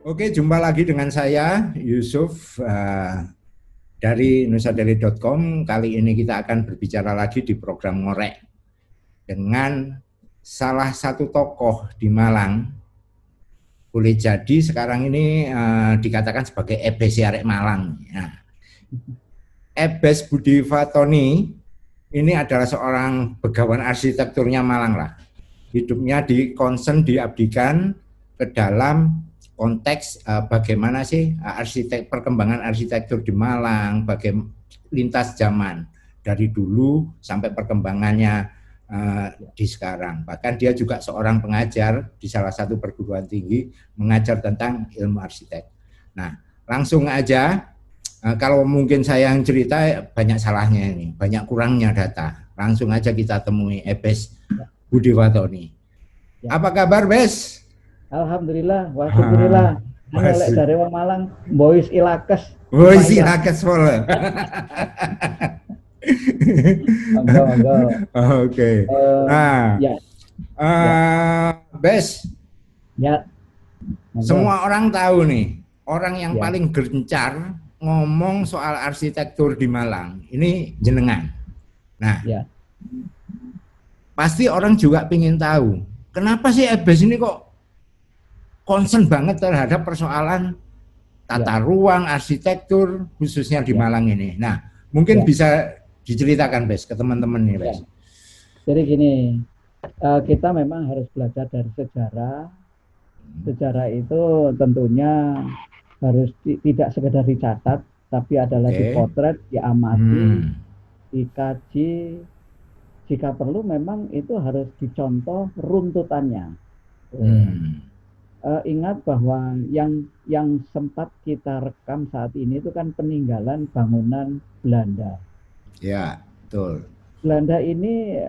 Oke, jumpa lagi dengan saya Yusuf dari nusadeli.com. Kali ini kita akan berbicara lagi di program Ngorek dengan salah satu tokoh di Malang. Boleh jadi sekarang ini dikatakan sebagai Ebes Arek Malang. Nah, Ebes Budi Fatoni ini adalah seorang begawan arsitekturnya Malang lah. Hidupnya diabdikan ke dalam konteks bagaimana sih perkembangan arsitektur di Malang, bagaimana lintas zaman dari dulu sampai perkembangannya di sekarang. Bahkan dia juga seorang pengajar di salah satu perguruan tinggi mengajar tentang ilmu arsitek. Nah, langsung aja kalau mungkin saya yang cerita banyak salahnya ini, banyak kurangnya data. Langsung aja kita temui Ebes Ya, Budi Watoni. ya. Apa kabar, Bes? Alhamdulillah, wa syukurillah. Ah, Anu lek masih. dari wong Malang, boys ilakes Woi, si lumayan. nakes pole. Monggo, monggo. Oke. Nah, Ya, ya, Bes, ya, monggo. semua orang tahu nih, orang yang Ya, paling gencar ngomong soal arsitektur di Malang, ini jenengan. Nah, ya, pasti orang juga ingin tahu, kenapa sih Ebes ini kok concern banget terhadap persoalan ya, tata ruang, arsitektur, khususnya di ya, Malang ini. Nah, mungkin ya, bisa diceritakan, Bes, ke teman-teman nih, ya. Bes. Jadi gini, kita memang harus belajar dari sejarah. Sejarah itu tentunya harus tidak sekedar dicatat, tapi adalah Oke. dipotret, diamati, Hmm. dikaji. Jika perlu memang itu harus dicontoh runtutannya. Hmm. Ingat bahwa yang sempat kita rekam saat ini itu kan peninggalan bangunan Belanda. Ya, betul. Belanda ini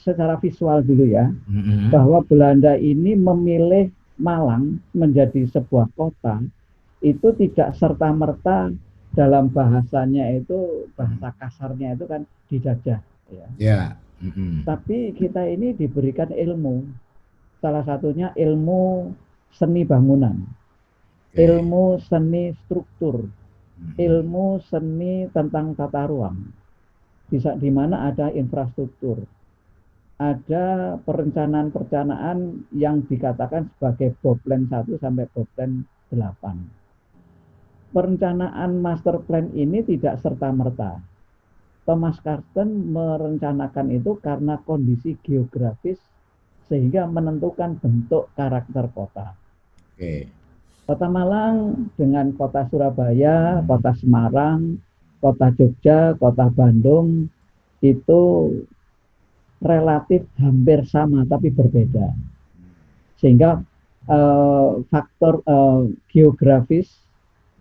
secara visual dulu ya, Hmm. bahwa Belanda ini memilih Malang menjadi sebuah kota itu tidak serta-merta dalam bahasanya itu bahasa kasarnya itu kan dijajah ya. Ya. Hmm. Tapi kita ini diberikan ilmu, salah satunya ilmu seni bangunan, Oke. ilmu seni struktur, Hmm. ilmu seni tentang tata ruang. Di mana ada infrastruktur, ada perencanaan-perencanaan yang dikatakan sebagai Boplan 1 sampai Boplan 8. Perencanaan master plan ini tidak serta-merta. Thomas Carsten merencanakan itu karena kondisi geografis sehingga menentukan bentuk karakter kota. Oke. Kota Malang dengan kota Surabaya, kota Semarang, kota Jogja, kota Bandung itu relatif hampir sama tapi berbeda. Sehingga faktor geografis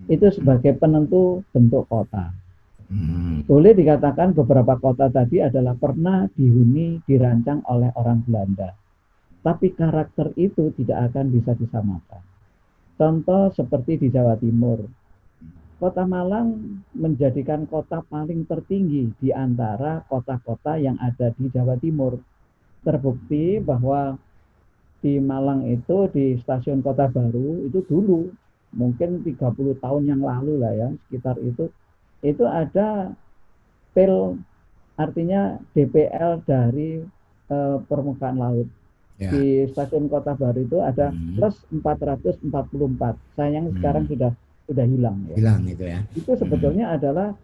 itu sebagai penentu bentuk kota. Hmm. Boleh dikatakan beberapa kota tadi adalah pernah dihuni, dirancang oleh orang Belanda. Tapi karakter itu tidak akan bisa disamakan. Contoh seperti di Jawa Timur. Kota Malang menjadikan kota paling tertinggi di antara kota-kota yang ada di Jawa Timur. Terbukti bahwa di Malang itu di stasiun Kota Baru itu dulu mungkin 30 tahun yang lalu lah ya sekitar itu ada PIL artinya DPL dari permukaan laut. Ya. Di stasiun Kota Baru itu ada Hmm. plus 444. Sayang sekarang Hmm. sudah hilang ya. Hilang itu ya. Itu Hmm. sebetulnya adalah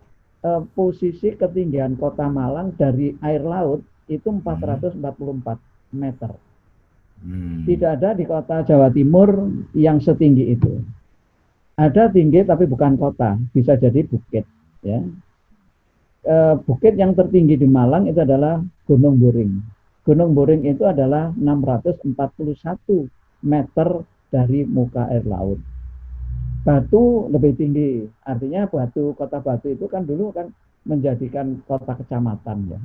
posisi ketinggian Kota Malang dari air laut itu Hmm. 444 meter. Hmm. Tidak ada di kota Jawa Timur yang setinggi itu. Ada tinggi tapi bukan kota, bisa jadi bukit. Ya. Bukit yang tertinggi di Malang itu adalah Gunung Buring. Gunung Buring itu adalah 641 meter dari muka air laut. Batu lebih tinggi, artinya kota Batu itu kan dulu kan menjadikan kota kecamatan ya,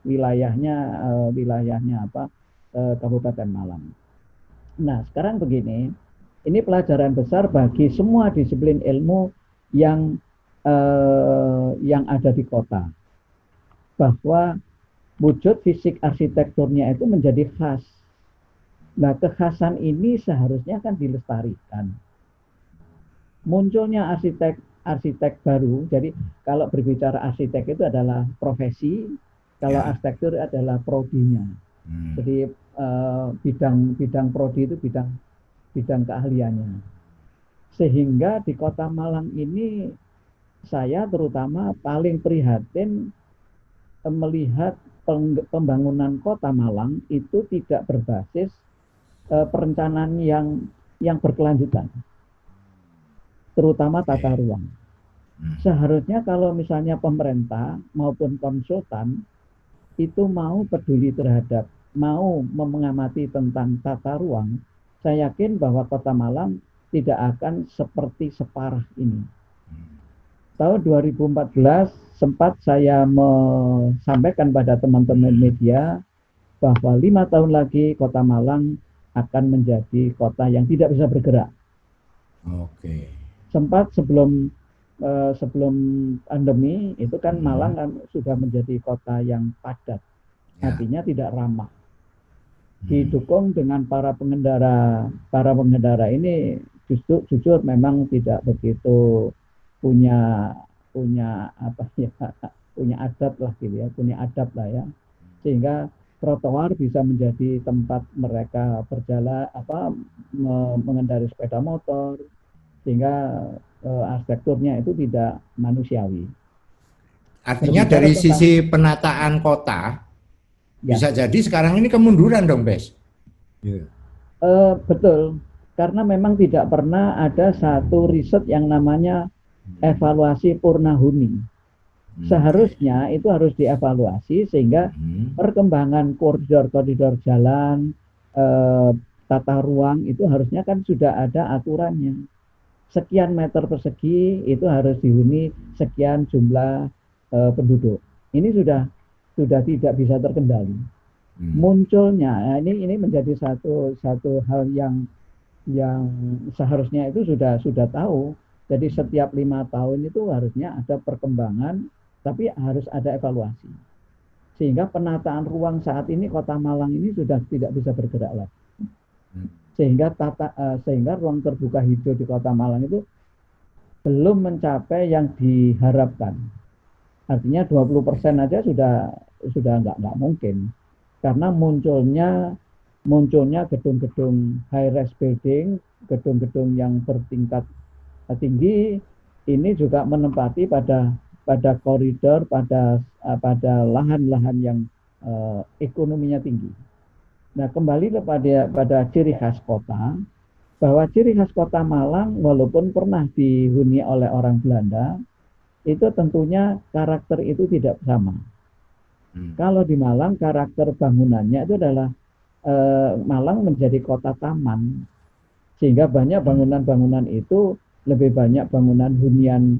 wilayahnya apa Kabupaten Malang. Nah sekarang begini, ini pelajaran besar bagi semua disiplin ilmu yang ada di kota, bahwa wujud fisik arsitekturnya itu menjadi khas. Nah kekhasan ini seharusnya kan dilestarikan. munculnya arsitek baru. Jadi kalau berbicara arsitek itu adalah profesi, kalau Ya. arsitektur adalah prodinya. Jadi bidang prodi itu bidang keahliannya. Sehingga di Kota Malang ini saya terutama paling prihatin melihat pembangunan Kota Malang itu tidak berbasis perencanaan yang berkelanjutan, terutama tata Oke. ruang. Seharusnya kalau misalnya pemerintah maupun konsultan itu mau peduli terhadap, mau mengamati tentang tata ruang, saya yakin bahwa Kota Malang tidak akan seperti separah ini. Tahun 2014 sempat saya sampaikan pada teman-teman media bahwa 5 tahun lagi Kota Malang akan menjadi kota yang tidak bisa bergerak. Oke. Sempat sebelum pandemi itu kan Malang kan sudah menjadi kota yang padat, Ya. artinya tidak ramah. Didukung dengan para pengendara ini justru jujur memang tidak begitu punya apa ya, punya adat lah gitu ya, punya adab lah ya, sehingga trotoar bisa menjadi tempat mereka berjalan mengendarai sepeda motor, sehingga arsitekturnya itu tidak manusiawi. Artinya Berbicara dari tentang sisi penataan kota ya bisa jadi sekarang ini kemunduran dong, Bes. Ya. betul, karena memang tidak pernah ada satu riset yang namanya evaluasi purnahuni. Oke. Seharusnya itu harus dievaluasi sehingga perkembangan koridor-koridor jalan, eh, tata ruang itu harusnya kan sudah ada aturannya. Sekian meter persegi itu harus dihuni sekian jumlah penduduk. Ini sudah tidak bisa terkendali. Munculnya ini menjadi satu hal yang seharusnya itu sudah tahu. Jadi setiap 5 tahun itu harusnya ada perkembangan, tapi harus ada evaluasi. Sehingga penataan ruang saat ini Kota Malang ini sudah tidak bisa bergerak lagi. Sehingga ruang terbuka hijau di Kota Malang itu belum mencapai yang diharapkan. Artinya 20% aja sudah nggak mungkin, karena munculnya gedung-gedung high rise building, gedung-gedung yang bertingkat tinggi, ini juga menempati pada koridor, pada lahan-lahan yang ekonominya tinggi. Nah, kembali pada ciri khas kota, bahwa ciri khas Kota Malang walaupun pernah dihuni oleh orang Belanda, itu tentunya karakter itu tidak sama. Kalau di Malang karakter bangunannya itu adalah Malang menjadi kota taman, sehingga banyak bangunan-bangunan itu lebih banyak bangunan hunian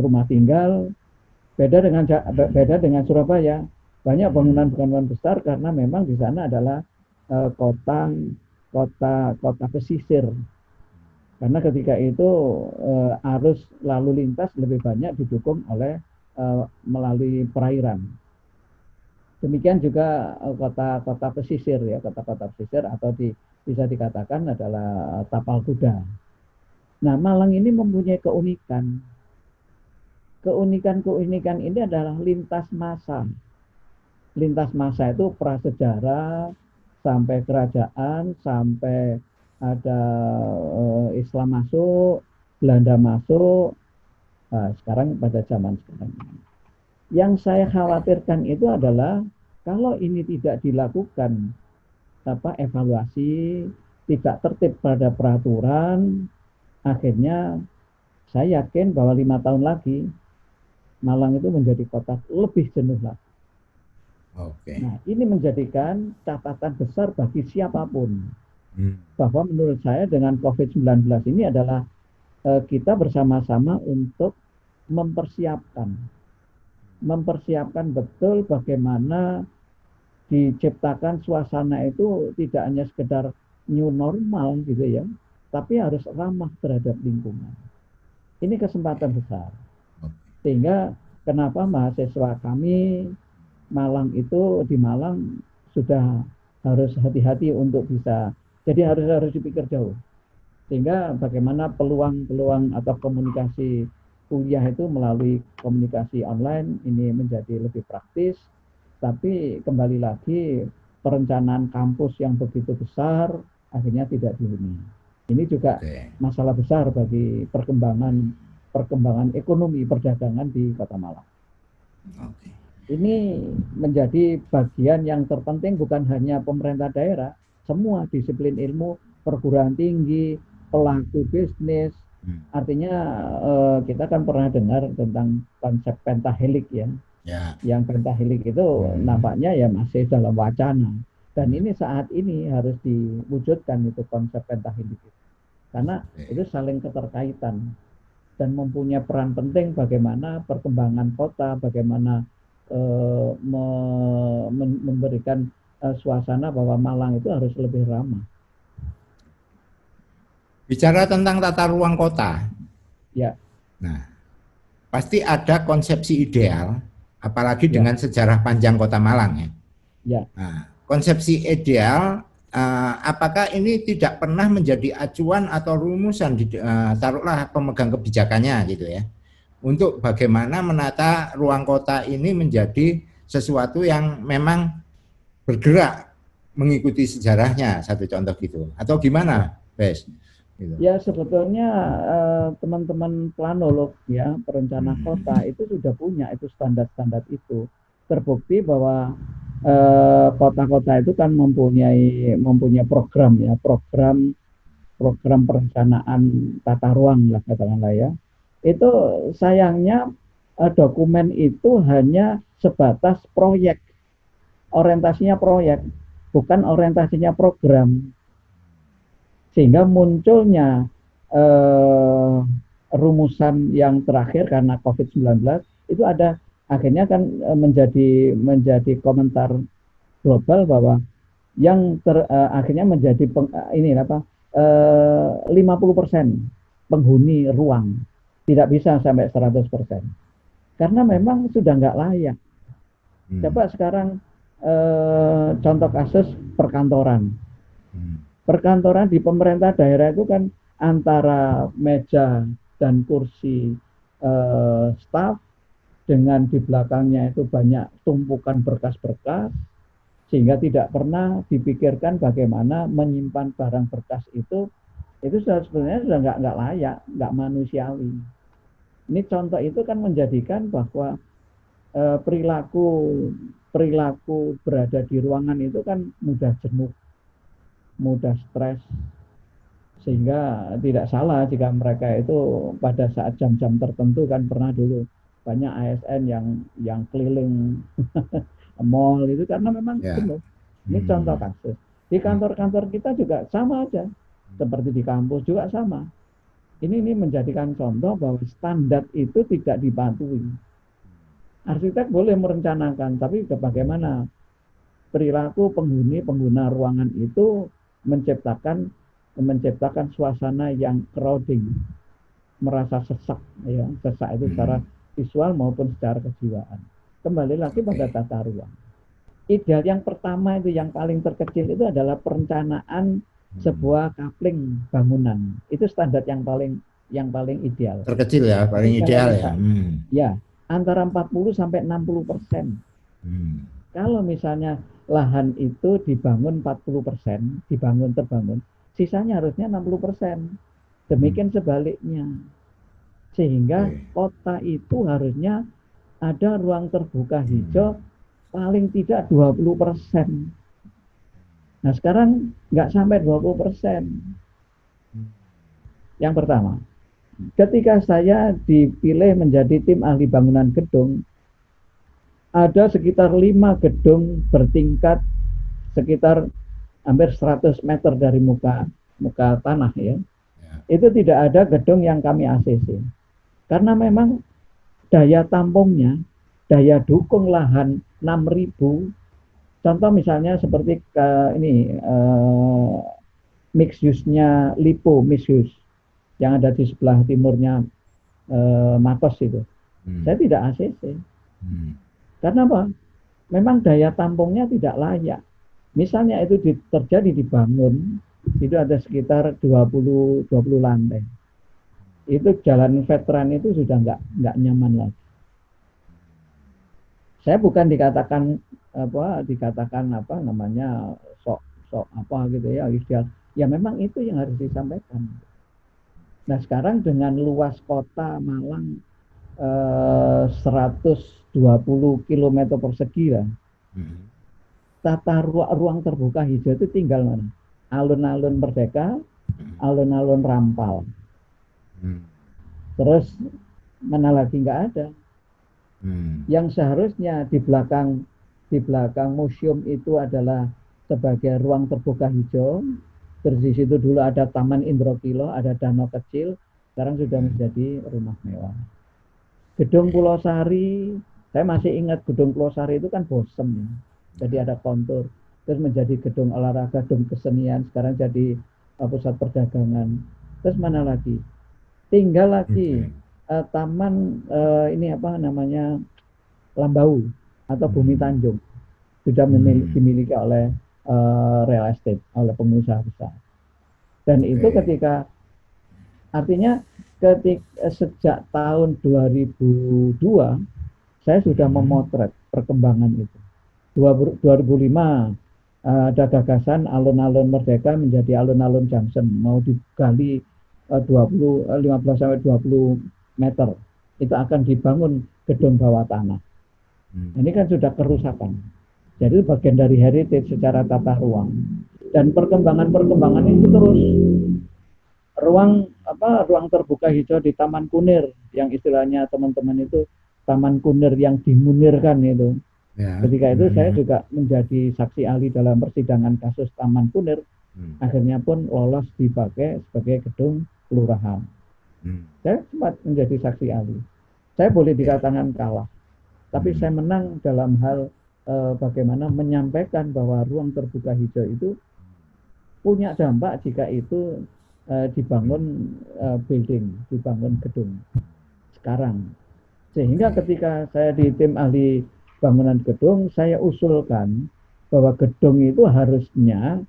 rumah tinggal. Beda dengan Surabaya, banyak bangunan-bangunan besar karena memang di sana adalah kota kota pesisir. Karena ketika itu arus lalu lintas lebih banyak didukung oleh melalui perairan. Demikian juga kota-kota pesisir ya, kota-kota pesisir atau bisa dikatakan adalah tapal kuda. Nah, Malang ini mempunyai keunikan. Keunikan ini adalah lintas masa. Lintas masa itu prasejarah sampai kerajaan, sampai ada Islam masuk, Belanda masuk, sekarang pada zaman sekarang. Yang saya khawatirkan itu adalah kalau ini tidak dilakukan evaluasi, tidak tertib pada peraturan, akhirnya saya yakin bahwa 5 tahun lagi Malang itu menjadi kota lebih jenuh lagi. Oke. Nah, ini menjadikan catatan besar bagi siapapun. Bahwa menurut saya dengan COVID-19 ini adalah kita bersama-sama untuk mempersiapkan betul bagaimana diciptakan suasana itu tidak hanya sekedar new normal gitu ya, tapi harus ramah terhadap lingkungan. Ini kesempatan besar. Sehingga kenapa mahasiswa kami di Malang sudah harus hati-hati untuk bisa, jadi harus dipikir jauh. Sehingga bagaimana peluang-peluang atau komunikasi kuliah itu melalui komunikasi online ini menjadi lebih praktis, tapi kembali lagi perencanaan kampus yang begitu besar akhirnya tidak dihuni. Ini juga masalah besar bagi perkembangan ekonomi perdagangan di Kota Malang. Ini menjadi bagian yang terpenting bukan hanya pemerintah daerah, semua disiplin ilmu, perguruan tinggi, pelaku bisnis. Artinya kita kan pernah dengar tentang konsep pentahelik ya. Yang pentahelik itu nampaknya ya masih dalam wacana. Dan ini saat ini harus diwujudkan itu konsep pentahelik itu. Karena itu saling keterkaitan dan mempunyai peran penting bagaimana perkembangan kota, bagaimana memberikan suasana bahwa Malang itu harus lebih ramah. Bicara tentang tata ruang kota, ya. Nah, pasti ada konsepsi ideal, apalagi dengan sejarah panjang Kota Malang ya. Nah, konsepsi ideal, apakah ini tidak pernah menjadi acuan atau rumusan, taruhlah pemegang kebijakannya gitu ya, untuk bagaimana menata ruang kota ini menjadi sesuatu yang memang bergerak mengikuti sejarahnya, satu contoh gitu, atau gimana, Bes? Gitu. Ya sebetulnya teman-teman planolog ya perencana kota itu sudah punya itu standar-standar itu. Terbukti bahwa kota-kota itu kan mempunyai program ya, program perencanaan tata ruang lah katakanlah ya. Itu sayangnya dokumen itu hanya sebatas proyek, orientasinya proyek, bukan orientasinya program. Sehingga munculnya rumusan yang terakhir karena COVID-19 itu ada akhirnya kan menjadi komentar global bahwa yang akhirnya menjadi 50% penghuni ruang, tidak bisa sampai 100%. Karena memang sudah nggak layak. Coba sekarang contoh kasus perkantoran. Perkantoran di pemerintah daerah itu kan antara meja dan kursi staf dengan di belakangnya itu banyak tumpukan berkas-berkas, sehingga tidak pernah dipikirkan bagaimana menyimpan barang berkas itu sebenarnya sudah nggak layak, nggak manusiawi. Ini contoh itu kan menjadikan bahwa perilaku berada di ruangan itu kan mudah jenuh, mudah stres, sehingga tidak salah jika mereka itu pada saat jam-jam tertentu kan pernah dulu banyak ASN yang keliling mall itu karena memang jenuh. Ini contoh kasus. Di kantor-kantor kita juga sama aja, seperti di kampus juga sama. Ini menjadikan contoh bahwa standar itu tidak dipatuhi. Arsitek boleh merencanakan, tapi bagaimana perilaku pengguna ruangan itu menciptakan suasana yang crowding, merasa sesak ya, sesak itu secara visual maupun secara kejiwaan. Kembali lagi pada tata ruang. Ideal yang pertama itu yang paling terkecil itu adalah perencanaan sebuah coupling bangunan. Itu standar yang paling ideal. Terkecil ya, paling ideal ya. Ya, antara 40 sampai 60%. Kalau misalnya lahan itu dibangun 40%, terbangun, sisanya harusnya 60%. Demikian sebaliknya. Sehingga kota itu harusnya ada ruang terbuka hijau paling tidak 20%. Nah sekarang nggak sampai 20%. Yang pertama, ketika saya dipilih menjadi tim ahli bangunan gedung, ada sekitar 5 gedung bertingkat sekitar hampir 100 meter dari muka tanah ya. Itu tidak ada gedung yang kami ACC. Karena memang daya tampungnya, daya dukung lahan 6.000. Contoh misalnya seperti mixed use-nya Lipo mixed use yang ada di sebelah timurnya Matos itu. Saya tidak ACC. Karena apa? Memang daya tampungnya tidak layak. Misalnya itu terjadi dibangun itu ada sekitar 20 lantai. Itu jalan veteran itu sudah nggak nyaman lagi. Saya bukan dikatakan apa namanya sok apa gitu ya ideal. Ya memang itu yang harus disampaikan. Nah sekarang dengan luas kota Malang 120 km persegi lah. Tata ruang terbuka hijau itu tinggal mana? Alun-alun Merdeka, alun-alun Rampal. Terus mana lagi nggak ada. Yang seharusnya di belakang museum itu adalah sebagai ruang terbuka hijau. Terus di situ dulu ada Taman Indrokilo, ada danau kecil, sekarang sudah menjadi rumah mewah. Gedung Pulau Sari, saya masih ingat gedung Pulau Sari itu kan bosem ya. Jadi ada kontur, terus menjadi gedung olahraga, gedung kesenian, sekarang jadi pusat perdagangan. Terus mana lagi? Tinggal lagi taman ini apa namanya Lambau atau Bumi Tanjung sudah dimiliki oleh real estate, oleh pengusaha besar. Dan itu ketika artinya sejak tahun 2002 saya sudah memotret perkembangan itu. 2005 ada gagasan alun-alun Merdeka menjadi alun-alun Junction, mau digali 15 sampai 20 meter. Itu akan dibangun gedung bawah tanah. Ini kan sudah kerusakan. Jadi bagian dari heritage secara tata ruang. Dan perkembangan itu terus. Ruang terbuka hijau di Taman Kunir yang istilahnya teman-teman itu Taman Kunir yang dimunirkan itu. Ya. Ketika itu saya juga menjadi saksi ahli dalam persidangan kasus Taman Kunir. Akhirnya pun lolos dipakai sebagai gedung kelurahan. Saya sempat menjadi saksi ahli. Saya boleh dikatakan kalah. Tapi saya menang dalam hal bagaimana menyampaikan bahwa ruang terbuka hijau itu punya dampak jika itu dibangun building, dibangun gedung sekarang. Sehingga ketika saya di tim ahli bangunan gedung, saya usulkan bahwa gedung itu harusnya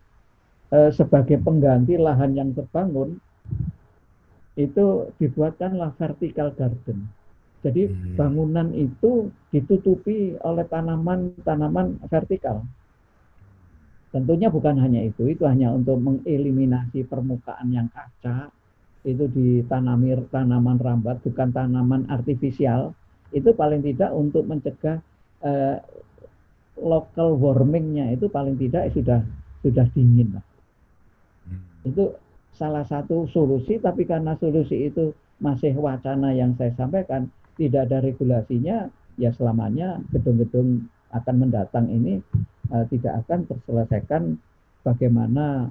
sebagai pengganti lahan yang terbangun, itu dibuatkanlah vertical garden. Jadi bangunan itu ditutupi oleh tanaman vertikal. Tentunya bukan hanya itu hanya untuk mengeliminasi permukaan yang kaca, itu ditanami tanaman rambat, bukan tanaman artifisial, itu paling tidak untuk mencegah local warmingnya itu paling tidak sudah dingin lah. Itu salah satu solusi, tapi karena solusi itu masih wacana yang saya sampaikan, tidak ada regulasinya, ya selamanya gedung-gedung akan mendatang ini tidak akan terselesaikan bagaimana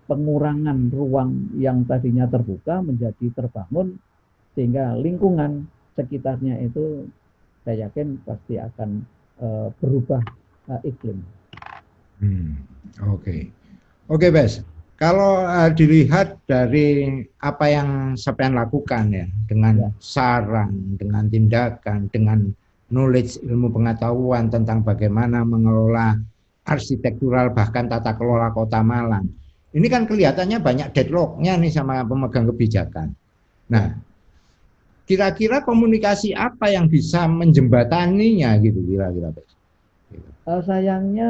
pengurangan ruang yang tadinya terbuka menjadi terbangun, sehingga lingkungan sekitarnya itu saya yakin pasti akan berubah iklim. Oke, Bes. Kalau dilihat dari apa yang Sepian lakukan ya, dengan saran, dengan tindakan, dengan knowledge, ilmu pengetahuan tentang bagaimana mengelola arsitektural bahkan tata kelola kota Malang. Ini kan kelihatannya banyak deadlock-nya nih sama pemegang kebijakan. Nah, kira-kira komunikasi apa yang bisa menjembataninya gitu kira-kira, Bes? Sayangnya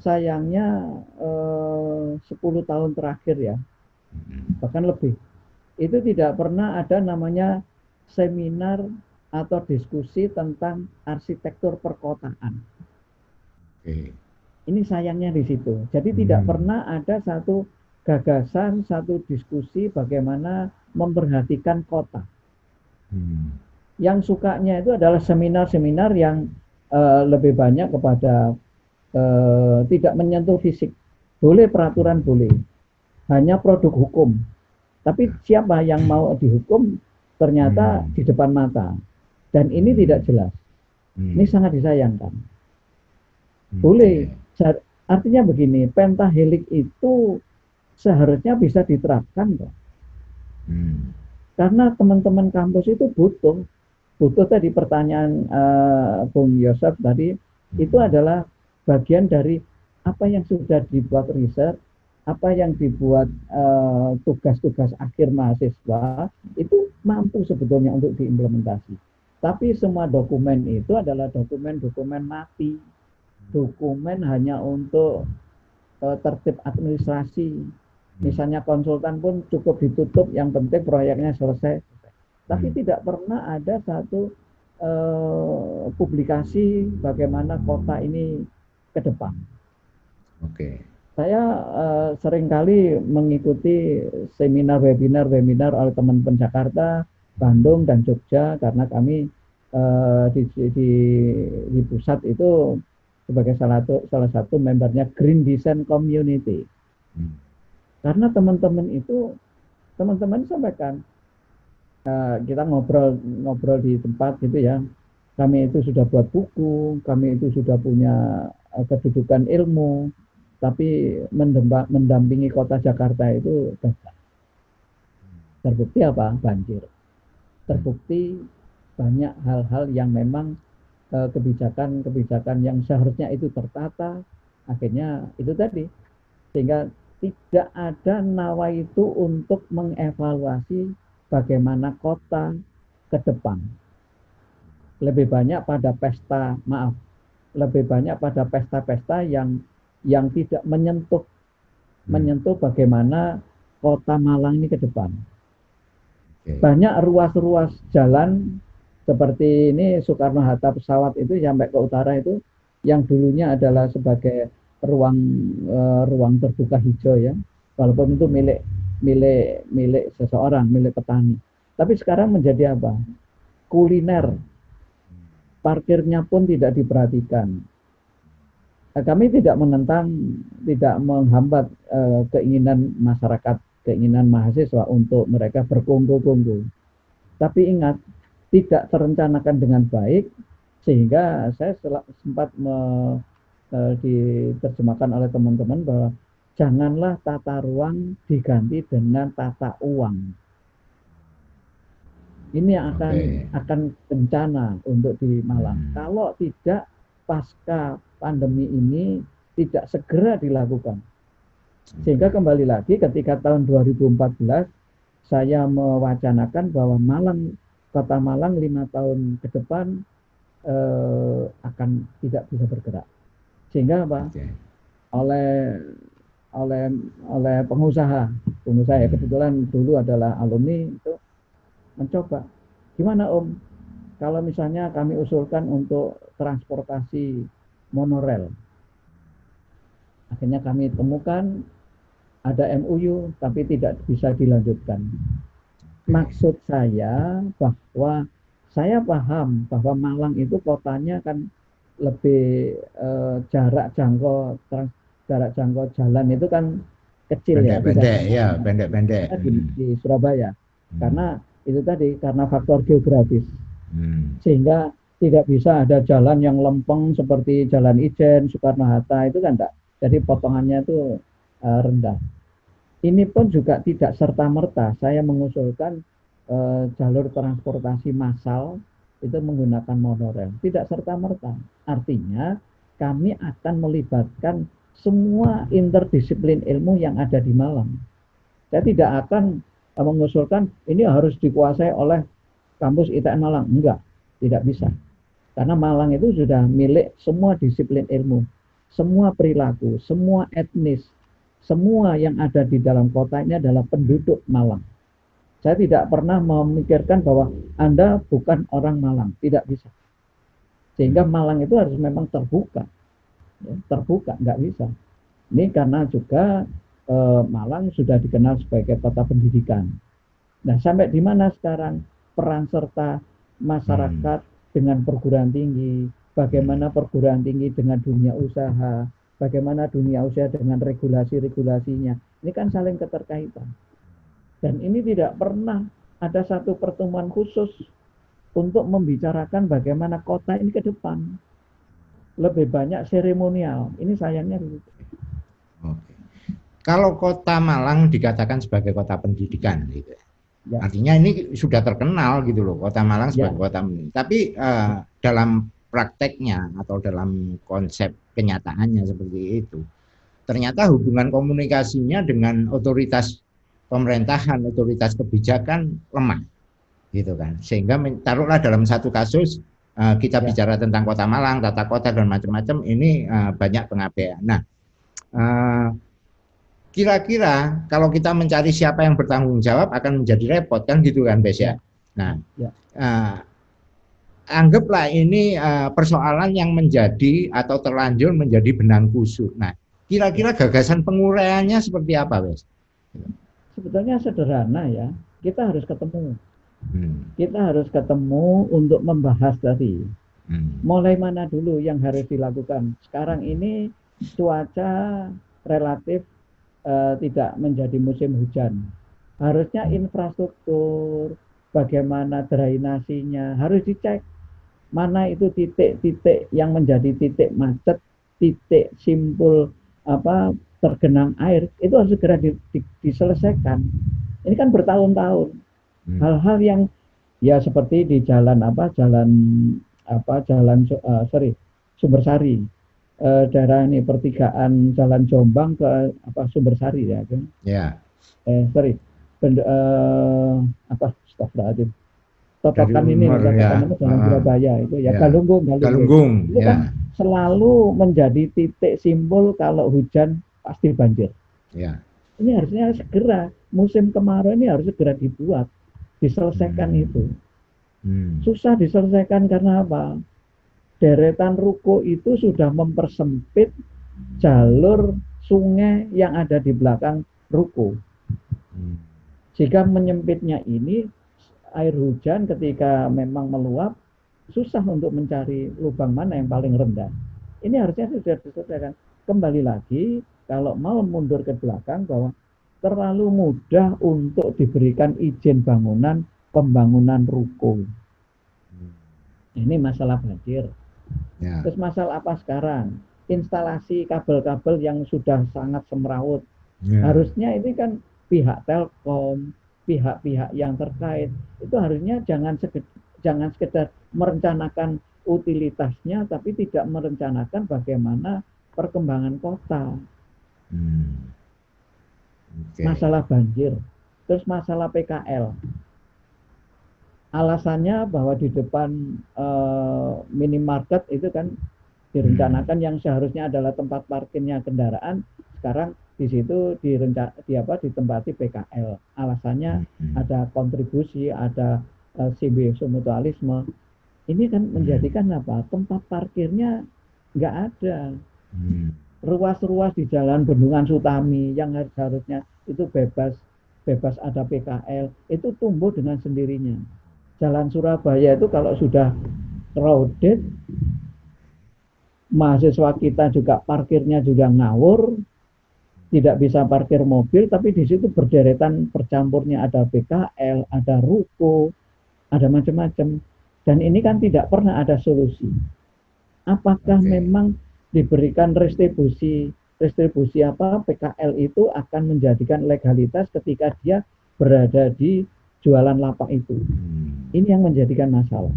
10 tahun terakhir ya, bahkan lebih, itu tidak pernah ada namanya seminar atau diskusi tentang arsitektur perkotaan. Ini sayangnya di situ. Jadi tidak pernah ada satu gagasan, satu diskusi bagaimana memperhatikan kota. Yang sukanya itu adalah seminar-seminar yang lebih banyak kepada tidak menyentuh fisik. Boleh peraturan boleh, hanya produk hukum. Tapi siapa yang mau dihukum ternyata di depan mata. Dan ini tidak jelas. Ini sangat disayangkan. Boleh, artinya begini, pentahelix itu seharusnya bisa diterapkan kok. Karena teman-teman kampus itu butuh tadi pertanyaan Bung Yosef tadi, itu adalah bagian dari apa yang sudah dibuat riset, apa yang dibuat tugas-tugas akhir mahasiswa itu mampu sebetulnya untuk diimplementasi. Tapi semua dokumen itu adalah dokumen-dokumen mati, dokumen hanya untuk tertib administrasi. Misalnya konsultan pun cukup ditutup, yang penting proyeknya selesai. Tapi tidak pernah ada satu publikasi bagaimana kota ini ke depan. Oke. Saya seringkali mengikuti webinar oleh teman-teman Jakarta, Bandung, dan Jogja, karena kami di pusat itu sebagai salah satu membernya Green Design Community. Karena teman-teman sampaikan, kita ngobrol di tempat gitu ya, kami itu sudah buat buku, kami itu sudah punya kedudukan ilmu, tapi mendampingi kota Jakarta itu gagal. Terbukti apa? Banjir. Terbukti banyak hal-hal yang memang kebijakan-kebijakan yang seharusnya itu tertata, akhirnya itu tadi, sehingga tidak ada nawaitu untuk mengevaluasi bagaimana kota ke depan. Lebih banyak pada pesta-pesta yang tidak menyentuh bagaimana kota Malang ini ke depan. Banyak ruas-ruas jalan seperti ini, Soekarno-Hatta pesawat itu sampai ke utara itu, yang dulunya adalah sebagai ruang terbuka hijau ya, walaupun itu milik seseorang, milik petani. Tapi sekarang menjadi apa? Kuliner. Parkirnya pun tidak diperhatikan. Kami tidak menentang, tidak menghambat keinginan masyarakat, keinginan mahasiswa untuk mereka berkumpul-kumpul. Tapi ingat, tidak terencanakan dengan baik, sehingga saya sempat diterjemahkan oleh teman-teman bahwa janganlah tata ruang diganti dengan tata uang. Ini yang akan bencana untuk di Malang. Kalau tidak, pasca pandemi ini tidak segera dilakukan. Sehingga kembali lagi ketika tahun 2014 saya mewacanakan bahwa kota Malang 5 tahun ke depan akan tidak bisa bergerak. Sehingga apa? Oleh pengusaha ya, kebetulan dulu adalah alumni, itu mencoba, gimana Om kalau misalnya kami usulkan untuk transportasi monorail. Akhirnya kami temukan ada MOU tapi tidak bisa dilanjutkan. Maksud saya bahwa saya paham bahwa Malang itu kotanya kan lebih jarak jangkau jalan itu kan kecil, pendek-pendek di Surabaya. Karena itu tadi, karena faktor geografis. Sehingga tidak bisa ada jalan yang lempeng seperti Jalan Ijen, Soekarno-Hatta, itu kan enggak. Jadi potongannya itu rendah. Ini pun juga tidak serta-merta saya mengusulkan jalur transportasi massal itu menggunakan monorail. Tidak serta-merta. Artinya kami akan melibatkan semua interdisiplin ilmu yang ada di Malang. Saya tidak akan mengusulkan ini harus dikuasai oleh kampus ITN Malang. Enggak, tidak bisa. Karena Malang itu sudah milik semua disiplin ilmu, semua perilaku, semua etnis, semua yang ada di dalam kota ini adalah penduduk Malang. Saya tidak pernah memikirkan bahwa Anda bukan orang Malang, tidak bisa. Sehingga Malang itu harus memang terbuka, ya, terbuka, nggak bisa. Ini karena juga Malang sudah dikenal sebagai kota pendidikan. Nah, sampai di mana sekarang peran serta masyarakat dengan perguruan tinggi, bagaimana perguruan tinggi dengan dunia usaha, bagaimana dunia usaha dengan regulasi-regulasinya. Ini kan saling keterkaitan. Dan ini tidak pernah ada satu pertemuan khusus untuk membicarakan bagaimana kota ini ke depan. Lebih banyak seremonial. Ini sayangnya begitu. Oke. Kalau kota Malang dikatakan sebagai kota pendidikan, gitu. Ya. Artinya ini sudah terkenal gitu loh, kota Malang sebagai kota pendidikan. Tapi dalam prakteknya atau dalam konsep kenyataannya seperti itu, ternyata hubungan komunikasinya dengan otoritas pemerintahan, otoritas kebijakan lemah, gitu kan. Sehingga taruhlah dalam satu kasus kita bicara tentang Kota Malang, tata kota dan macam-macam, ini banyak pengabaian. Nah, kira-kira kalau kita mencari siapa yang bertanggung jawab akan menjadi repot kan gitu kan, Bes ya. Nah, anggaplah ini persoalan yang menjadi atau terlanjur menjadi benang kusut. Nah, kira-kira gagasan penguraiannya seperti apa, Bes? Sebetulnya sederhana ya, kita harus ketemu. Kita harus ketemu untuk membahas tadi. Mulai mana dulu yang harus dilakukan. Sekarang ini cuaca relatif tidak menjadi musim hujan. Harusnya infrastruktur, bagaimana drainasinya harus dicek. Mana itu titik-titik yang menjadi titik macet, titik simpul tergenang air, itu harus segera diselesaikan. Ini kan bertahun-tahun. Hal-hal yang ya seperti di jalan Sumbersari, daerah ini pertigaan Jalan Jombang ke Sumbersari ya kan? Astagfirullahaladzim. Totokan ini Jalan Surabaya itu ya, Galunggung itu kan selalu menjadi titik simpul kalau hujan pasti banjir. Ini harusnya segera musim kemarau ini harus segera dibuat, diselesaikan itu. Susah diselesaikan karena apa? Deretan ruko itu sudah mempersempit jalur sungai yang ada di belakang ruko. Jika menyempitnya ini, air hujan ketika memang meluap, susah untuk mencari lubang mana yang paling rendah. Ini harusnya sudah diselesaikan. Kembali lagi, kalau mau mundur ke belakang, bahwa terlalu mudah untuk diberikan izin pembangunan ruko. Ini masalah banjir. Terus masalah apa sekarang? Instalasi kabel-kabel yang sudah sangat semrawut. Harusnya ini kan pihak Telkom, pihak-pihak yang terkait itu harusnya jangan sekedar merencanakan utilitasnya, tapi tidak merencanakan bagaimana perkembangan kota. Masalah banjir, terus masalah PKL. Alasannya bahwa di depan minimarket itu kan direncanakan yang seharusnya adalah tempat parkirnya kendaraan, sekarang di situ ditempati PKL. Alasannya ada kontribusi, ada simbiosis mutualisme. Ini kan menjadikan apa? Tempat parkirnya nggak ada. Ruas-ruas di jalan Bendungan Sutami yang harusnya itu bebas ada PKL, itu tumbuh dengan sendirinya. Jalan Surabaya itu kalau sudah crowded, mahasiswa kita juga parkirnya juga ngawur, tidak bisa parkir mobil, tapi di situ berderetan percampurnya ada PKL, ada ruko, ada macam-macam. Dan ini kan tidak pernah ada solusi. Apakah memang diberikan restribusi PKL itu akan menjadikan legalitas ketika dia berada di jualan lapak itu? Ini yang menjadikan masalah.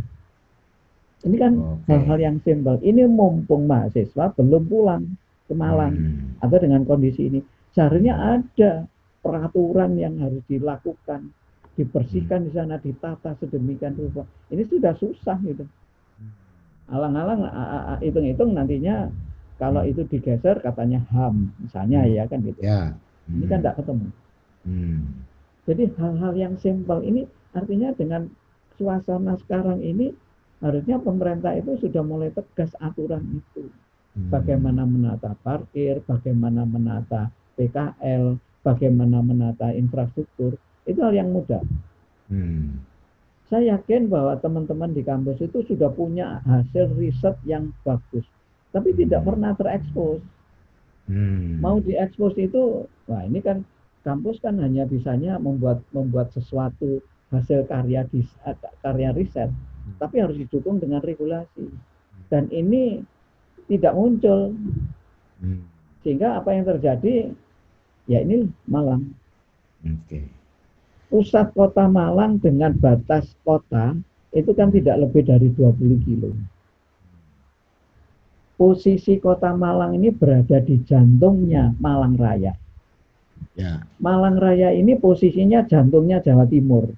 Ini kan hal-hal yang simpel. Ini mumpung mahasiswa belum pulang ke Malang atau dengan kondisi ini, seharusnya ada peraturan yang harus dilakukan, dibersihkan di sana, ditata sedemikian rupa. Ini sudah susah gitu. Alang-alang hitung-hitung nantinya kalau itu digeser katanya HAM misalnya ya kan gitu. Ini kan tidak ketemu. Jadi hal-hal yang simpel ini artinya dengan suasana sekarang ini harusnya pemerintah itu sudah mulai tegas aturan itu. Bagaimana menata parkir, bagaimana menata PKL, bagaimana menata infrastruktur, itu hal yang mudah. Saya yakin bahwa teman-teman di kampus itu sudah punya hasil riset yang bagus, tapi tidak pernah terekspos. Mau diekspos itu, wah ini kan kampus kan hanya bisanya membuat sesuatu hasil karya riset, tapi harus didukung dengan regulasi. Dan ini tidak muncul, sehingga apa yang terjadi? Ya ini Malang. Pusat kota Malang dengan batas kota itu kan tidak lebih dari 20 kilo. posisi kota Malang ini berada di jantungnya Malang Raya. Ya. Malang Raya ini posisinya jantungnya Jawa Timur.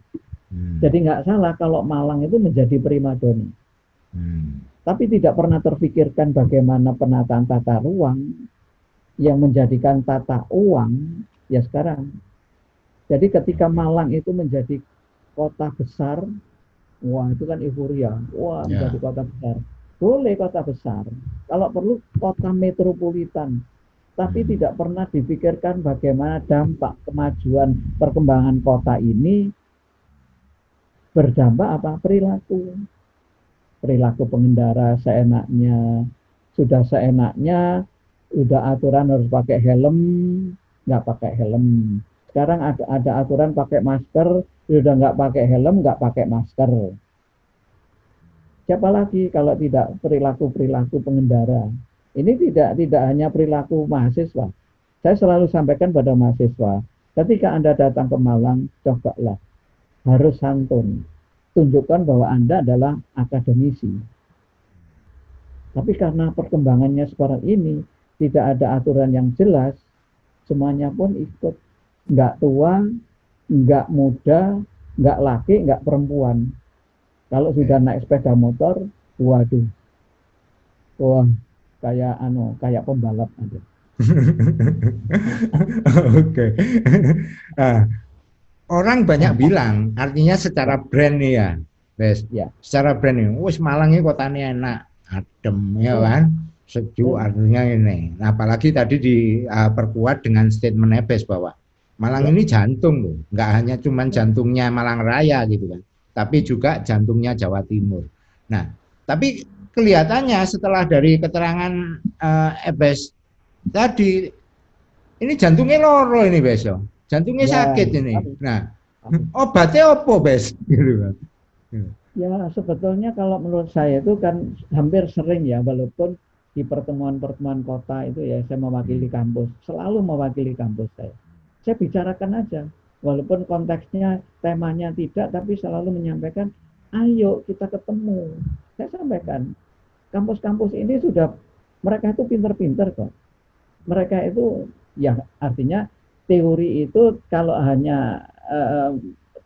Jadi nggak salah kalau Malang itu menjadi primadona. Tapi tidak pernah terfikirkan bagaimana penataan tata ruang yang menjadikan tata uang ya sekarang. Jadi ketika Malang itu menjadi kota besar, wah itu kan euforia. Wah menjadi kota besar. Boleh kota besar. Kalau perlu kota metropolitan. Tapi tidak pernah dipikirkan bagaimana dampak kemajuan perkembangan kota ini berdampak apa? Perilaku pengendara seenaknya, sudah seenaknya, udah aturan harus pakai helm, nggak pakai helm. Sekarang ada aturan pakai masker, sudah nggak pakai helm, nggak pakai masker. Siapa lagi kalau tidak perilaku pengendara? Ini tidak hanya perilaku mahasiswa. Saya selalu sampaikan pada mahasiswa, ketika Anda datang ke Malang, cobalah harus santun. Tunjukkan bahwa Anda adalah akademisi. Tapi karena perkembangannya sekarang ini, tidak ada aturan yang jelas, semuanya pun ikut. Nggak tua, nggak muda, nggak laki, nggak perempuan. Kalau sudah naik sepeda motor, waduh. Wah, kayak pembalap aja. Oke. Orang banyak bilang, artinya secara brand nih ya, Bes. Ya. Secara brand nih, wis Malang ini kotanya enak, adem ya kan, sejuk artinya ini. Nah, apalagi tadi diperkuat dengan statement Bes bahwa Malang ini jantung loh, nggak hanya cuman jantungnya Malang Raya gitu kan, tapi juga jantungnya Jawa Timur. Nah, tapi kelihatannya setelah dari keterangan Bes tadi, ini jantungnya loro ini Bes. Jantungnya sakit ini. Nah, obatnya apa, Bes? Ya, sebetulnya kalau menurut saya itu kan hampir sering ya, walaupun di pertemuan-pertemuan kota itu ya, saya mewakili kampus, selalu mewakili kampus saya. Saya bicarakan aja, walaupun konteksnya, temanya tidak, tapi selalu menyampaikan, ayo kita ketemu. Saya sampaikan, kampus-kampus ini sudah, mereka itu pinter-pinter kok. Mereka itu, ya artinya, teori itu kalau hanya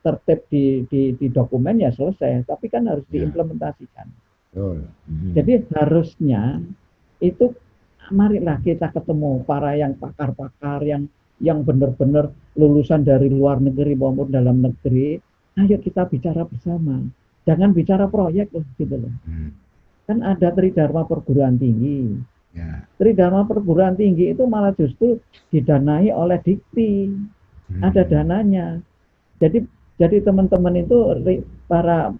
tertib di dokumen ya selesai, tapi kan harus diimplementasikan. Jadi harusnya itu marilah kita ketemu para yang pakar-pakar yang benar-benar lulusan dari luar negeri maupun dalam negeri. Ayo kita bicara bersama. Jangan bicara proyek loh gitu loh. Kan ada Tridharma perguruan tinggi. Tridharma perguruan tinggi itu malah justru didanai oleh Dikti, ada dananya. Jadi teman-teman itu para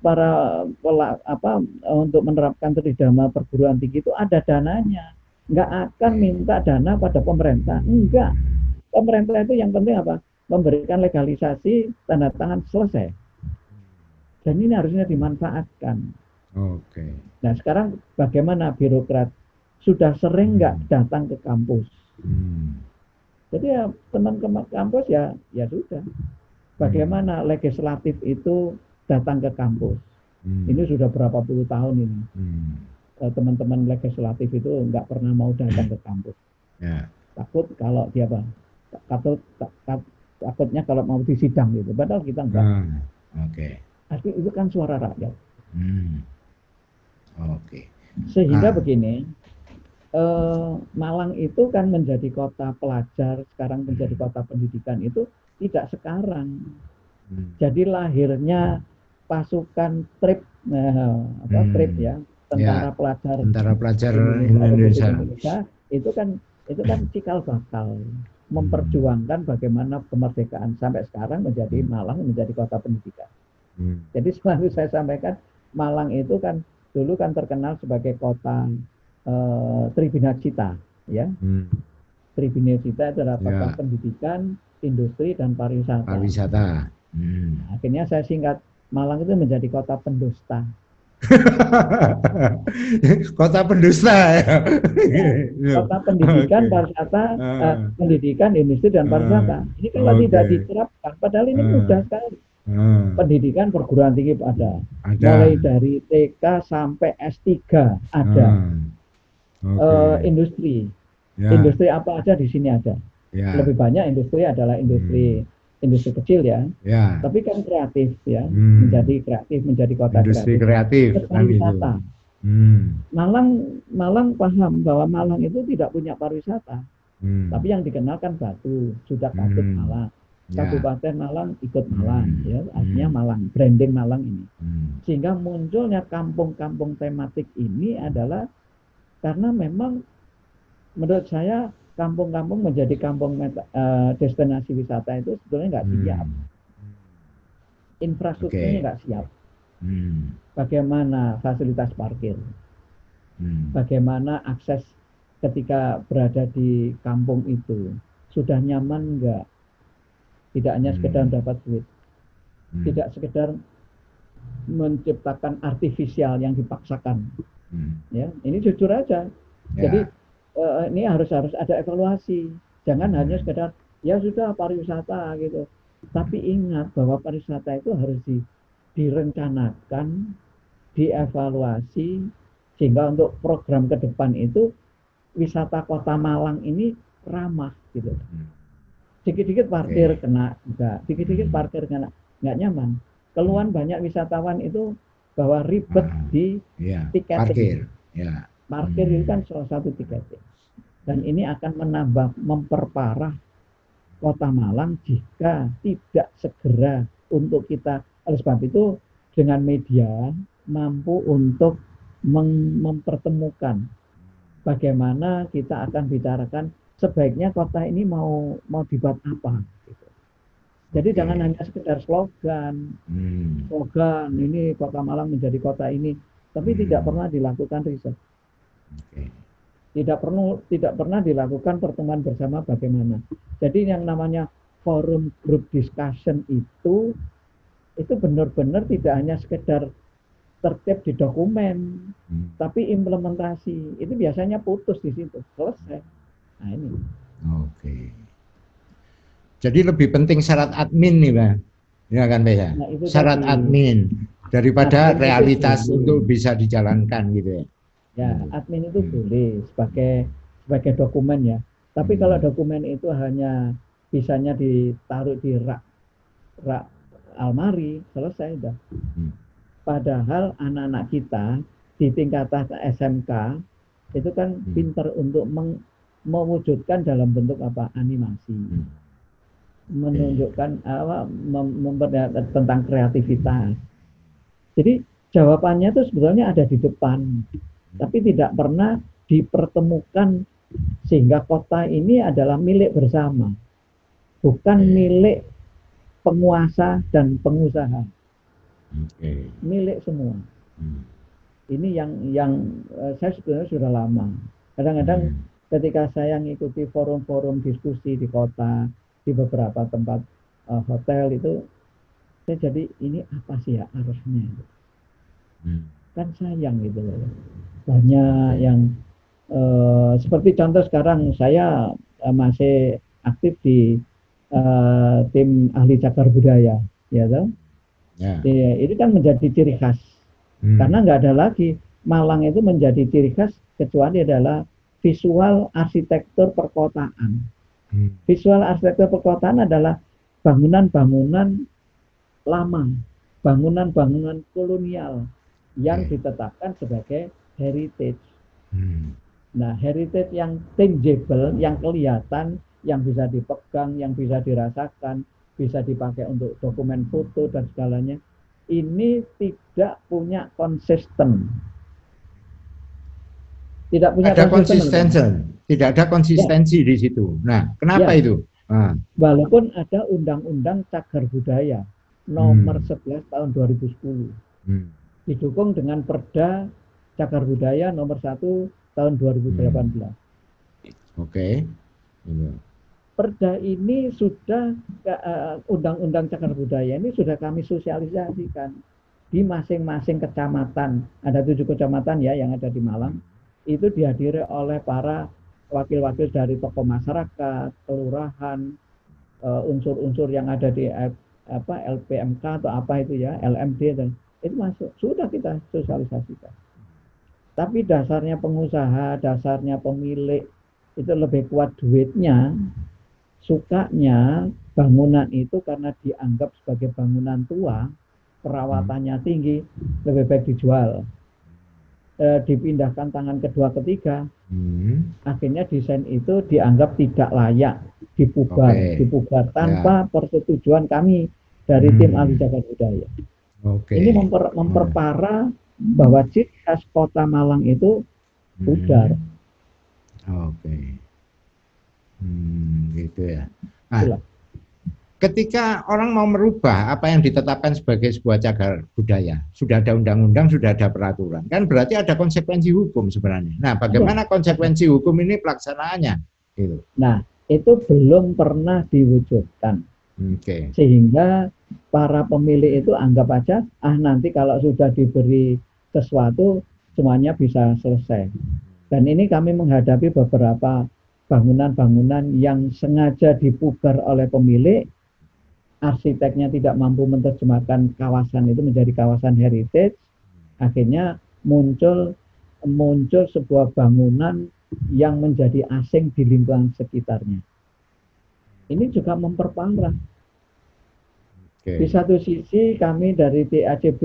untuk menerapkan Tridharma perguruan tinggi itu ada dananya. Nggak akan minta dana pada pemerintah, enggak. Pemerintah itu yang penting apa? Memberikan legalisasi, tanda tangan, selesai. Dan ini harusnya dimanfaatkan. Oke. Nah sekarang bagaimana birokrat? Sudah sering nggak datang ke kampus. Jadi ya teman kampus ya sudah. Bagaimana legislatif itu datang ke kampus. Ini sudah berapa puluh tahun ini. Teman-teman legislatif itu nggak pernah mau datang ke kampus. Takut kalau dia takutnya kalau mau disidang gitu. Padahal kita enggak. Tapi itu kan suara rakyat. Sehingga begini. Malang itu kan menjadi kota pelajar, sekarang menjadi kota pendidikan itu tidak sekarang. Jadi lahirnya pasukan TRIP, TRIP ya, Tentara Pelajar Indonesia itu kan cikal bakal memperjuangkan bagaimana kemerdekaan sampai sekarang menjadi Malang menjadi kota pendidikan. Jadi selalu saya sampaikan Malang itu kan dulu kan terkenal sebagai kota Tribunacita, ya. Tribunacita adalah kota pendidikan, industri dan pariwisata. Akhirnya saya singkat, Malang itu menjadi kota pendusta. Kota pendusta ya. Kota pendidikan, pariwisata, pendidikan, industri dan pariwisata. Ini kalau tidak diterapkan, padahal ini mudah sekali. Pendidikan perguruan tinggi ada. Mulai dari TK sampai S3 ada. Oke. industri. Ya, Industri apa aja di sini ada. ya. Lebih banyak industri adalah Hmm. industri kecil ya. Ya. Tapi kan kreatif ya, Hmm. menjadi kreatif, menjadi kota Industri kreatif. kreatif Terus kan itu. pariwisata. Hmm. Malang Malang paham bahwa Malang itu tidak punya pariwisata. Tapi Hmm. yang dikenal kan Batu, sudah Patut Hmm. Malang. Ya. Kabupaten Malang ikut Malang, Hmm. ya artinya Hmm. Malang, branding Malang ini. Hmm. Sehingga munculnya kampung-kampung tematik ini adalah karena memang menurut saya kampung-kampung menjadi destinasi wisata itu sebetulnya nggak siap, Hmm. infrastrukturnya Oke. nggak siap. Hmm. Bagaimana fasilitas parkir, Hmm. bagaimana akses ketika berada di kampung itu, sudah nyaman nggak? Tidak hanya sekedar Hmm. dapat duit, Hmm. tidak sekedar menciptakan artifisial yang dipaksakan. Hmm. Ya, ini jujur aja. Jadi Ya. ini harus harus ada evaluasi. Jangan hanya Hmm. sekedar ya sudah pariwisata gitu. Tapi ingat bahwa pariwisata itu harus direncanakan, dievaluasi sehingga untuk program ke depan itu wisata Kota Malang ini ramah gitu. Hmm. Dikit-dikit parkir Oke. kena, enggak. Dikit-dikit Hmm. parkir kena, enggak nyaman. Hmm. Keluhan banyak wisatawan itu bahwa ribet Ah. di Ya. tiketing. Parkir. Ya. Parkir itu kan Hmm. salah satu tiketing. Dan ini akan menambah, memperparah Kota Malang jika tidak segera untuk kita. Oleh sebab itu dengan media mampu untuk mempertemukan bagaimana kita akan bicarakan sebaiknya kota ini mau dibuat apa. Jadi jangan Oke. hanya sekedar slogan, Hmm. slogan ini Kota Malang menjadi kota ini, tapi tidak Hmm. pernah dilakukan riset, Oke. tidak pernah dilakukan pertemuan bersama bagaimana. Jadi yang namanya forum group discussion itu benar-benar tidak hanya sekedar tertib di dokumen, Hmm. tapi implementasi itu biasanya putus di situ, selesai. Nah ini. Oke. Jadi lebih penting syarat admin nih, Pak. Ya kan, Pak ya? Nah itu Syarat tadi admin daripada admin itu realitas boleh. untuk bisa dijalankan gitu ya. Ya, Gitu. admin itu Hmm. boleh sebagai dokumen ya. Tapi kalau Hmm. dokumen itu hanya bisanya ditaruh di rak rak almari, selesai udah. Hmm. Padahal anak-anak kita di tingkatan SMK itu kan Hmm. pinter untuk mewujudkan dalam bentuk apa? Animasi, Hmm. Oke. menunjukkan tentang kreativitas. Jadi jawabannya itu sebetulnya ada di depan, tapi tidak pernah dipertemukan sehingga kota ini adalah milik bersama, bukan Oke. milik penguasa dan pengusaha, Oke. milik semua. Hmm. Ini yang saya sebenarnya sudah lama. Kadang-kadang Hmm. ketika saya mengikuti forum-forum diskusi di kota, di beberapa tempat hotel itu, saya jadi ini apa sih ya harusnya? Hmm. Kan sayang gitu loh. Banyak Oke. yang seperti contoh sekarang saya masih aktif di tim ahli cagar budaya, ya toh. Ya. Ini kan menjadi ciri khas Hmm. karena nggak ada lagi Malang itu menjadi ciri khas kecuali adalah visual arsitektur perkotaan. Hmm. Visual arsitektur perkotaan adalah bangunan-bangunan lama, bangunan-bangunan kolonial yang Oke. ditetapkan sebagai heritage. Hmm. Nah, heritage yang tangible, yang kelihatan, yang bisa dipegang, yang bisa dirasakan, bisa dipakai untuk dokumen foto dan segalanya, ini tidak punya konsisten. Tidak punya Ada konsisten, Pak. konsistensi, tidak ada Ya, konsistensi di situ. Nah, kenapa ya. itu? Ah. Walaupun ada Undang-Undang Cagar Budaya nomor Hmm. 11 tahun 2010, Hmm. didukung dengan Perda Cagar Budaya nomor 1 tahun 2018. Hmm. Oke. Gitu. Perda ini sudah Undang-Undang Cagar Budaya ini sudah kami sosialisasikan di masing-masing kecamatan. Ada 7 kecamatan ya yang ada di Malang. Itu dihadiri oleh para wakil-wakil dari tokoh masyarakat, kelurahan, unsur-unsur yang ada di LPMK atau apa itu ya, LMD dan itu masuk. Sudah kita sosialisasikan. Tapi dasarnya pengusaha, dasarnya pemilik itu lebih kuat duitnya, sukanya bangunan itu karena dianggap sebagai bangunan tua, perawatannya tinggi, lebih baik dijual. Dipindahkan tangan kedua ketiga, akhirnya desain itu dianggap tidak layak, Oke. dipugar Ya. tanpa persetujuan kami dari tim ahli Hmm. jagat budaya. Ini Oke. Hmm. memperparah bahwa ciri khas kota Malang itu pudar. Hmm. Oke. Gitu ya. Nah, Itulah. ketika orang mau merubah apa yang ditetapkan sebagai sebuah cagar budaya, sudah ada undang-undang, sudah ada peraturan, kan berarti ada konsekuensi hukum sebenarnya. Nah, Ada, bagaimana ada. konsekuensi hukum ini pelaksanaannya? Gitu. Nah, itu belum pernah diwujudkan. Oke. Sehingga para pemilik itu anggap aja, nanti kalau sudah diberi sesuatu, semuanya bisa selesai. Dan ini kami menghadapi beberapa bangunan-bangunan yang sengaja dipugar oleh pemilik, arsiteknya tidak mampu menerjemahkan kawasan itu menjadi kawasan heritage, akhirnya muncul muncul sebuah bangunan yang menjadi asing di lingkungan sekitarnya. Ini juga memperparah. Di Oke. satu sisi kami dari TACB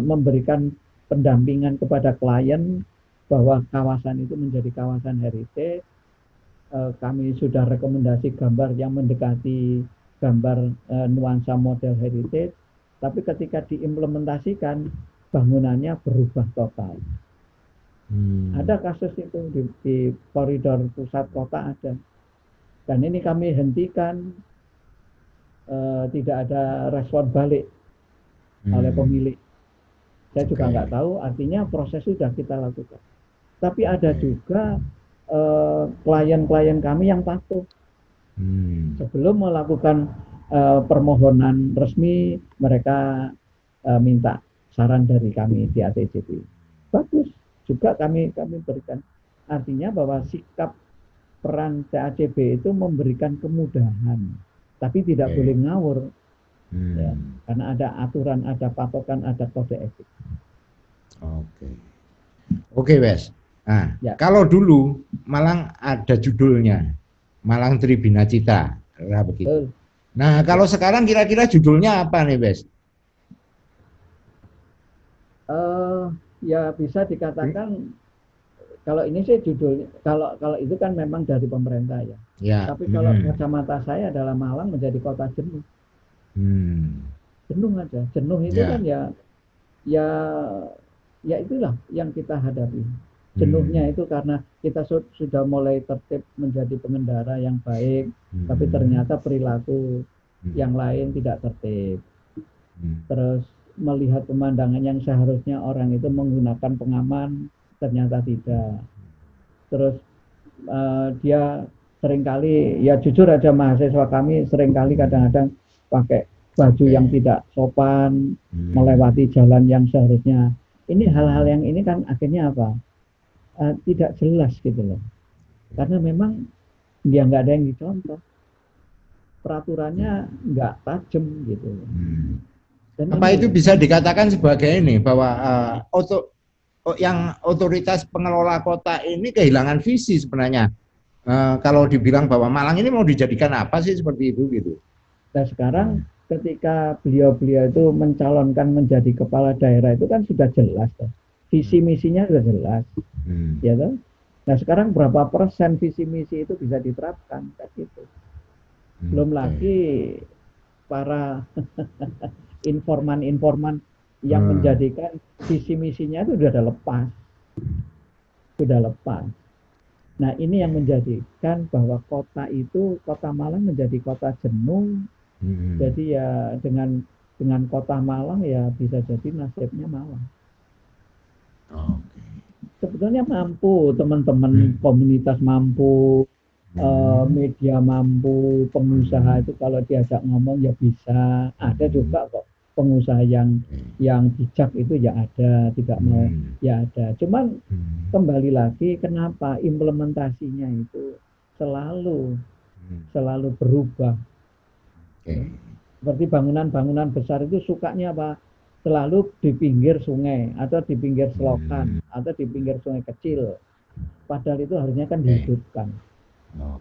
memberikan pendampingan kepada klien bahwa kawasan itu menjadi kawasan heritage. Kami sudah rekomendasi gambar yang mendekati gambar nuansa model heritage, tapi ketika diimplementasikan bangunannya berubah total. Ada kasus itu di koridor pusat kota ada, dan ini kami hentikan, tidak ada respon balik oleh pemilik. Saya juga nggak tahu, artinya proses sudah kita lakukan. Tapi ada juga klien-klien kami yang patuh. Sebelum melakukan permohonan resmi, mereka minta saran dari kami di ATCB. Bagus, juga kami berikan. Artinya bahwa sikap peran TACB itu memberikan kemudahan, tapi tidak boleh ngawur. Ya, karena ada aturan, ada patokan, ada kode etik. Oke. Oke, Wes. Nah, Ya, kalau dulu Malang ada judulnya Malang Tribina Citra, nah begitu. Nah, kalau ya. sekarang kira-kira judulnya apa nih, Wes? Ya bisa dikatakan kalau ini sih judulnya, kalau itu kan memang dari pemerintah ya. Ya. Tapi kalau kacamata saya adalah Malang menjadi kota jenuh. Jenuh aja. Jenuh itu kan Ya. ya ya itulah yang kita hadapi. Jenuhnya itu karena kita sudah mulai tertib menjadi pengendara yang baik, tapi ternyata perilaku yang lain tidak tertib. Terus melihat pemandangan yang seharusnya orang itu menggunakan pengaman, ternyata tidak. Terus dia seringkali, ya jujur aja mahasiswa kami seringkali kadang-kadang pakai baju yang tidak sopan, melewati jalan yang seharusnya. Ini hal-hal yang ini kan akhirnya apa? Tidak jelas gitu loh. Karena memang dia nggak ada yang dicontoh. Peraturannya nggak tajam gitu. Dan Apa itu ini bisa dikatakan sebagai ini bahwa yang otoritas pengelola kota ini kehilangan visi sebenarnya. Kalau dibilang bahwa Malang ini mau dijadikan apa sih seperti itu gitu. Nah sekarang ketika beliau-beliau itu mencalonkan menjadi kepala daerah itu kan sudah jelas tuh. Visi misinya sudah jelas. Ya toh? Nah sekarang berapa persen visi misi itu bisa diterapkan kan gitu. Belum lagi para informan-informan yang menjadikan visi misinya itu sudah lepas. Sudah lepas. Nah ini yang menjadikan bahwa kota itu, kota Malang menjadi kota jenuh. Jadi ya dengan kota Malang ya bisa jadi nasibnya Malang. Sebetulnya mampu teman-teman komunitas mampu, media mampu, pengusaha itu kalau diajak ngomong ya bisa. Ada juga kok pengusaha yang bijak itu ya ada, tidak mau ya ada. Cuman kembali lagi kenapa implementasinya itu selalu berubah. Seperti bangunan-bangunan besar itu sukanya apa? selalu di pinggir sungai atau di pinggir selokan atau di pinggir sungai kecil. Padahal itu harusnya kan dihidupkan. Nah,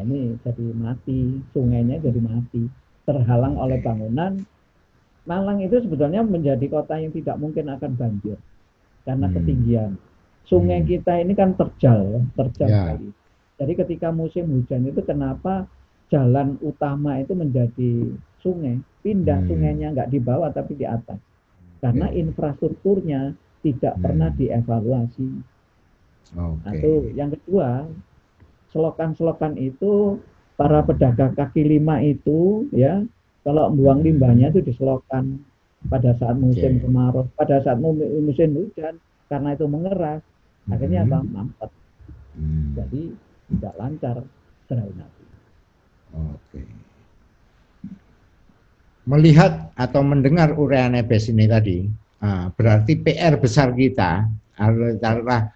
ini jadi mati, sungainya jadi mati, terhalang oleh bangunan. Malang itu sebetulnya menjadi kota yang tidak mungkin akan banjir karena ketinggian. Sungai kita ini kan terjal sekali. Jadi ketika musim hujan itu kenapa jalan utama itu menjadi sungai, pindah sungainya nggak di bawah tapi di atas. Karena infrastrukturnya tidak pernah dievaluasi. Atau yang kedua, selokan-selokan itu para pedagang kaki lima itu ya, kalau buang limbahnya itu di selokan pada saat musim kemarau, pada saat musim hujan, karena itu mengeras, akhirnya apa? Mampet. Jadi tidak lancar drainase. Melihat atau mendengar uraian Ebes ini tadi, berarti PR besar kita adalah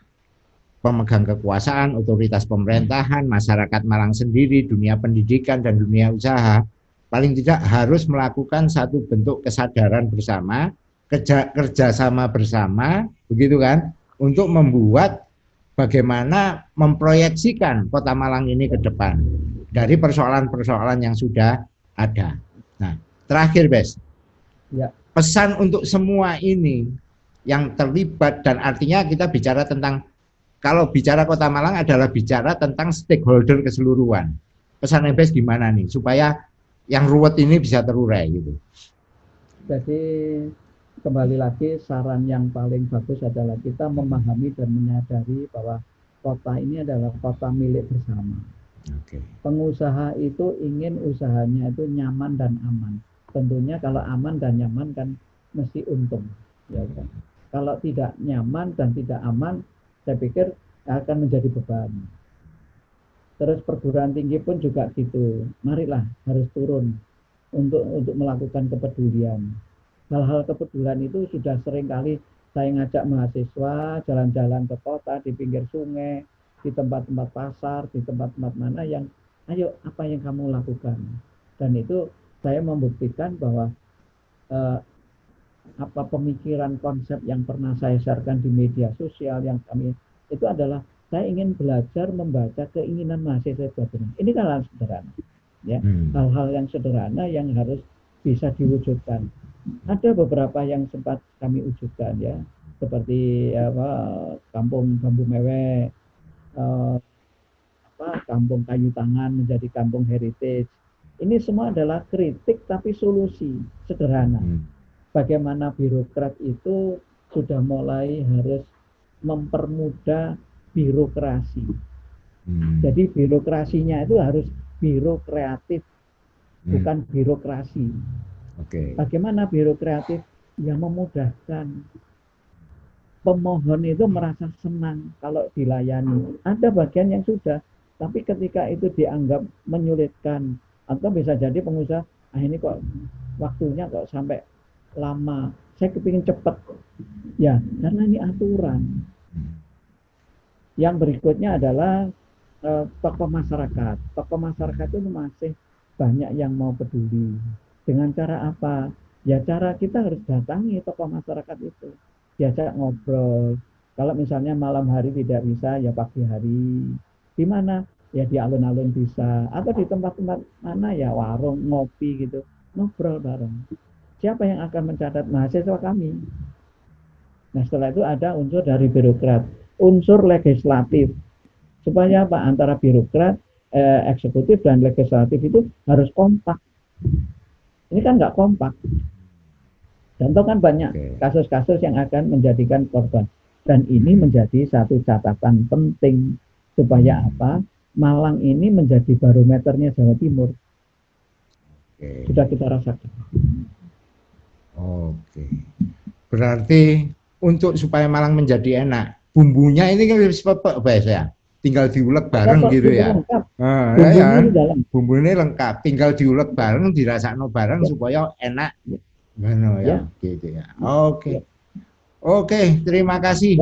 pemegang kekuasaan, otoritas pemerintahan, masyarakat Malang sendiri, dunia pendidikan dan dunia usaha, paling tidak harus melakukan satu bentuk kesadaran bersama, kerjasama bersama, begitu kan, untuk membuat bagaimana memproyeksikan Kota Malang ini ke depan dari persoalan-persoalan yang sudah ada. Nah, terakhir, Bes, pesan untuk semua ini yang terlibat, dan artinya kita bicara tentang, kalau bicara Kota Malang adalah bicara tentang stakeholder keseluruhan. Pesan Bes gimana nih supaya yang ruwet ini bisa terurai gitu? Jadi kembali lagi, saran yang paling bagus adalah kita memahami dan menyadari bahwa kota ini adalah kota milik bersama. Pengusaha itu ingin usahanya itu nyaman dan aman. Tentunya kalau aman dan nyaman kan mesti untung. Ya kan? Kalau tidak nyaman dan tidak aman, saya pikir akan menjadi beban. Terus perguruan tinggi pun juga gitu. Marilah harus turun untuk melakukan kepedulian. Hal-hal kepedulian itu sudah sering kali saya ngajak mahasiswa jalan-jalan ke kota, di pinggir sungai, di tempat-tempat pasar, di tempat-tempat mana yang, ayo apa yang kamu lakukan. Dan itu saya membuktikan bahwa apa pemikiran konsep yang pernah saya sharekan di media sosial yang kami itu adalah saya ingin belajar membaca keinginan mahasiswa itu. Ini kan hal sederhana, ya, hal-hal yang sederhana yang harus bisa diwujudkan. Ada beberapa yang sempat kami wujudkan, ya, seperti kampung bambu mewek, kampung kayu tangan menjadi kampung heritage. Ini semua adalah kritik tapi solusi sederhana. Bagaimana birokrat itu sudah mulai harus mempermudah birokrasi. Jadi birokrasinya itu harus birokratif, bukan birokrasi. Bagaimana birokratif? Yang memudahkan. Pemohon itu merasa senang kalau dilayani. Ada bagian yang sudah, tapi ketika itu dianggap menyulitkan, atau bisa jadi pengusaha, ini kok waktunya kok sampai lama, saya kepingin cepat. Ya, karena ini aturan. Yang berikutnya adalah tokoh masyarakat. Tokoh masyarakat itu masih banyak yang mau peduli. Dengan cara apa? Ya cara kita harus datangi tokoh masyarakat itu. Diajak ngobrol. Kalau misalnya malam hari tidak bisa, ya pagi hari. Di mana? Ya di alun-alun bisa. Atau di tempat-tempat mana ya, warung, ngopi gitu. Ngobrol bareng. Siapa yang akan mencatat? Mahasiswa kami. Nah setelah itu ada unsur dari birokrat. Unsur legislatif. Supaya apa? Antara birokrat, eksekutif dan legislatif itu harus kompak. Ini kan nggak kompak. Contoh kan banyak kasus-kasus yang akan menjadikan korban. Dan ini menjadi satu catatan penting. Supaya apa? Malang ini menjadi barometernya Jawa Timur. Sudah kita rasakan. Berarti untuk supaya Malang menjadi enak, bumbunya ini kan sepepek ya. Tinggal diulek bareng gitu ya. Bumbunya lengkap, tinggal diulek bareng, dirasakno bareng supaya enak. Ngono ya, gitu ya. Oke, terima kasih.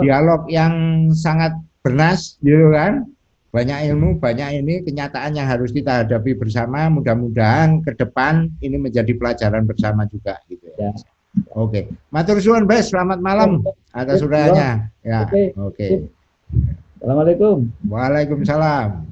Dialog yang sangat bernas, gitu kan. banyak ilmu, banyak ini kenyataan yang harus kita hadapi bersama. Mudah-mudahan ke depan ini menjadi pelajaran bersama juga gitu ya. Ya. Oke, matur suwun Bes, selamat malam atas Sip, uraiannya. Ya, Oke. oke. Sip. Assalamualaikum. Waalaikumsalam.